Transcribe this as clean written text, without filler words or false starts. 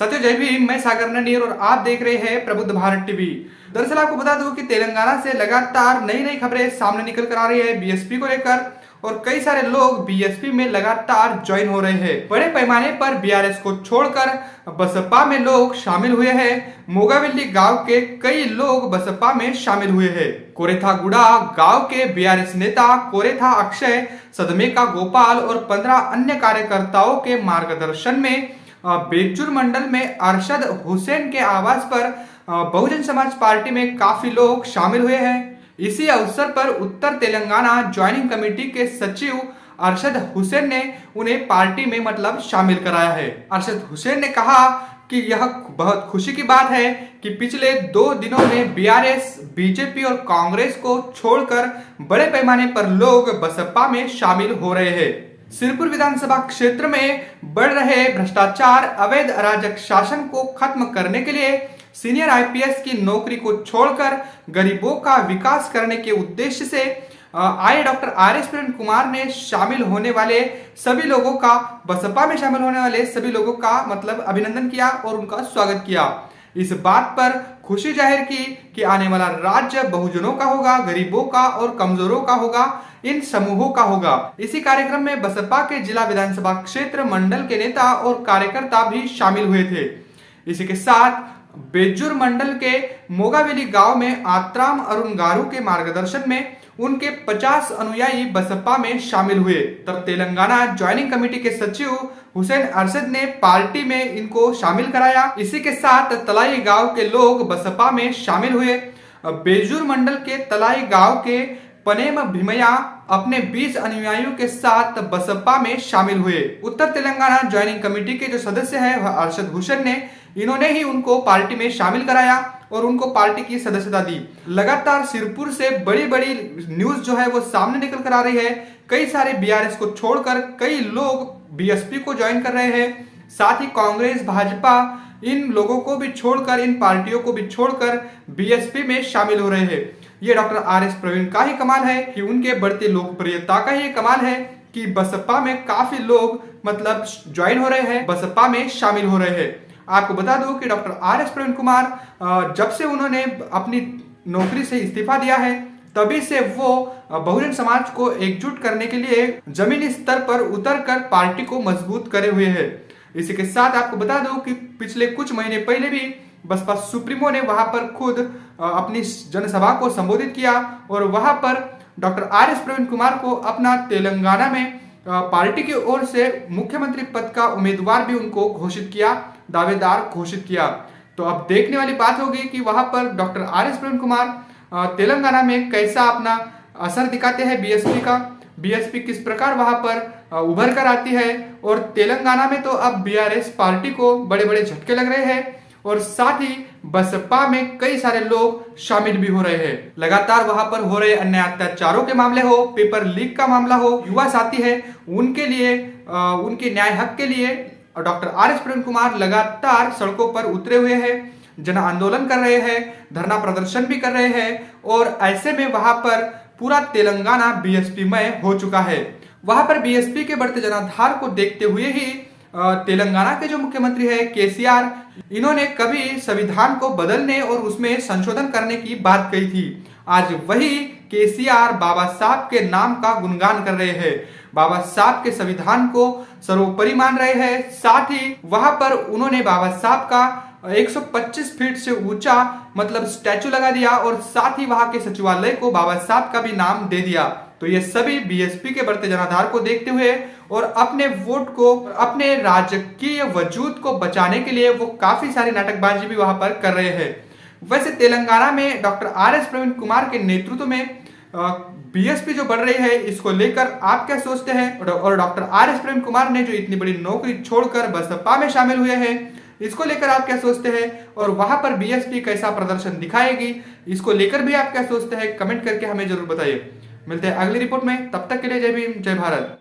साथियों जय भीम, मैं सागर ननीर और आप देख रहे हैं प्रबुद्ध भारत टीवी। दरअसल आपको बता दूं कि तेलंगाना से लगातार नई नई खबरें सामने निकल कर आ रही है बीएसपी को लेकर, और कई सारे लोग बीएसपी में लगातार ज्वाइन हो रहे हैं। बड़े पैमाने पर बीआरएस को छोड़कर बसपा में लोग शामिल हुए हैं। मोगावेली गांव के कई लोग बसपा में शामिल हुए हैं। कोरेथागुड़ा गांव के बीआरएस नेता कोरेथा अक्षय, सदमेका गोपाल और 15 अन्य कार्यकर्ताओं के मार्गदर्शन में बेज्जुर मंडल में अरशद हुसैन के आवास पर बहुजन समाज पार्टी में काफी लोग शामिल हुए हैं। इसी अवसर पर उत्तर तेलंगाना ज्वाइनिंग कमेटी के सचिव अरशद हुसैन ने उन्हें पार्टी में शामिल कराया है। अरशद हुसैन ने कहा कि यह बहुत खुशी की बात है कि पिछले 2 दिनों में बीआरएस, बीजेपी और कांग्रेस को छोड़कर बड़े पैमाने पर लोग बसपा में शामिल हो रहे हैं। सिरपुर विधानसभा क्षेत्र में बढ़ रहे भ्रष्टाचार, अवैध अराजक शासन को खत्म करने के लिए सीनियर आईपीएस की नौकरी को छोड़कर गरीबों का विकास करने के उद्देश्य से आए डॉक्टर आर.एस. प्रवीण कुमार ने शामिल होने वाले सभी लोगों का, बसपा में शामिल होने वाले सभी लोगों का अभिनंदन किया और उनका स्वागत किया। इस बात पर खुशी जाहिर की कि आने वाला राज्य बहुजनों का होगा, गरीबों का और कमजोरों का होगा, इन समूहों का होगा। इसी कार्यक्रम में बसपा के जिला विधानसभा क्षेत्र मंडल के नेता और कार्यकर्ता भी शामिल हुए थे। इसी के साथ बेज्जुर मंडल के मोगावेली गांव में आत्राम अरुण गारू के मार्गदर्शन में उनके 50 अनुयायी बसपा में शामिल हुए। तब तेलंगाना ज्वाइनिंग कमेटी के सचिव हुसैन अरशद ने पार्टी में इनको शामिल कराया। इसी के साथ तलाई गांव के लोग बसपा में शामिल हुए। बेज्जुर मंडल के तलाई गांव के पनेम भीमया अपने 20 अनुयायियों के साथ बसपा में शामिल हुए। उत्तर तेलंगाना ज्वाइनिंग कमेटी के जो सदस्य हैं वह अरशद हुसैन ने, इन्होंने ही उनको पार्टी में शामिल कराया और उनको पार्टी की सदस्यता दी। लगातार सिरपुर से बड़ी बड़ी न्यूज जो है वो सामने निकल कर आ रही है। कई सारे बीआरएस को छोड़कर कई लोग बीएसपी को ज्वाइन कर रहे हैं। साथ ही कांग्रेस, भाजपा, इन लोगों को भी छोड़कर, इन पार्टियों को भी छोड़कर बीएसपी में शामिल हो रहे हैं। ये डॉक्टर आर.एस. प्रवीण का ही कमाल है कि उनके बढ़ती लोकप्रियता का ही कमाल है कि बसपा में काफी लोग ज्वाइन हो रहे हैं, बसपा में शामिल हो रहे हैं। आपको बता दूं कि डॉक्टर आर.एस. प्रवीण कुमार जब से उन्होंने अपनी नौकरी से इस्तीफा दिया है तभी से वो बहुजन समाज को एकजुट करने के लिए जमीनी स्तर पर उतरकर पार्टी को मजबूत करे हुए हैं। इसी के साथ आपको बता दूं कि पिछले कुछ महीने पहले भी बसपा सुप्रीमो ने वहां पर खुद अपनी जनसभा को संबोधित किया और वहां पर डॉक्टर आर.एस. प्रवीण कुमार को अपना तेलंगाना में पार्टी की ओर से मुख्यमंत्री पद का उम्मीदवार भी उनको घोषित किया, दावेदार घोषित किया। तो अब देखने वाली बात होगी कि वहां पर डॉक्टर आर.एस. प्रवीण कुमार तेलंगाना में कैसा अपना असर दिखाते हैं बीएसपी का, बीएसपी किस प्रकार वहां पर उभर कर आती है। और तेलंगाना में तो अब बीआरएस पार्टी को बड़े बड़े झटके लग रहे हैं और साथ ही बसपा में कई सारे लोग शामिल भी हो रहे हैं। लगातार वहां पर हो रहे अन्य अत्याचारों के मामले हो, पेपर लीक का मामला हो, युवा साथी है उनके लिए, उनके न्याय हक के लिए डॉक्टर आर.एस. प्रवीण कुमार लगातार सड़कों पर उतरे हुए हैं, जन आंदोलन कर रहे हैं, धरना प्रदर्शन भी कर रहे हैं। और ऐसे में वहां पर पूरा तेलंगाना बीएसपी मय हो चुका है। वहां पर बीएसपी के बढ़ते जनाधार को देखते हुए ही तेलंगाना के जो मुख्यमंत्री है केसीआर, इन्होंने कभी संविधान को बदलने और उसमें संशोधन करने की बात कही थी। आज वही केसीआर बाबा साहब के नाम का गुणगान कर रहे हैं, बाबा साहब के संविधान को सर्वोपरि मान रहे हैं। साथ ही वहां पर उन्होंने बाबा साहब का 125 फीट से ऊंचा स्टैचू लगा दिया और साथ ही वहां के सचिवालय को बाबा साहब का भी नाम दे दिया। तो ये सभी बीएसपी के बढ़ते जनाधार को देखते हुए और अपने वोट को, अपने राजकीय वजूद को बचाने के लिए वो काफी सारी नाटकबाजी भी वहां पर कर रहे हैं। वैसे तेलंगाना में डॉक्टर आर.एस. प्रवीण कुमार के नेतृत्व में बीएसपी जो बढ़ रही है, इसको लेकर आप क्या सोचते हैं? और डॉक्टर आर.एस. प्रवीण कुमार ने जो इतनी बड़ी नौकरी छोड़कर बसपा में शामिल हुए हैं, इसको लेकर आप क्या सोचते हैं? और वहां पर बीएसपी कैसा प्रदर्शन दिखाएगी, इसको लेकर भी आप क्या सोचते हैं? कमेंट करके हमें जरूर बताइए। मिलते हैं अगली रिपोर्ट में, तब तक के लिए जय भीम, जय भारत।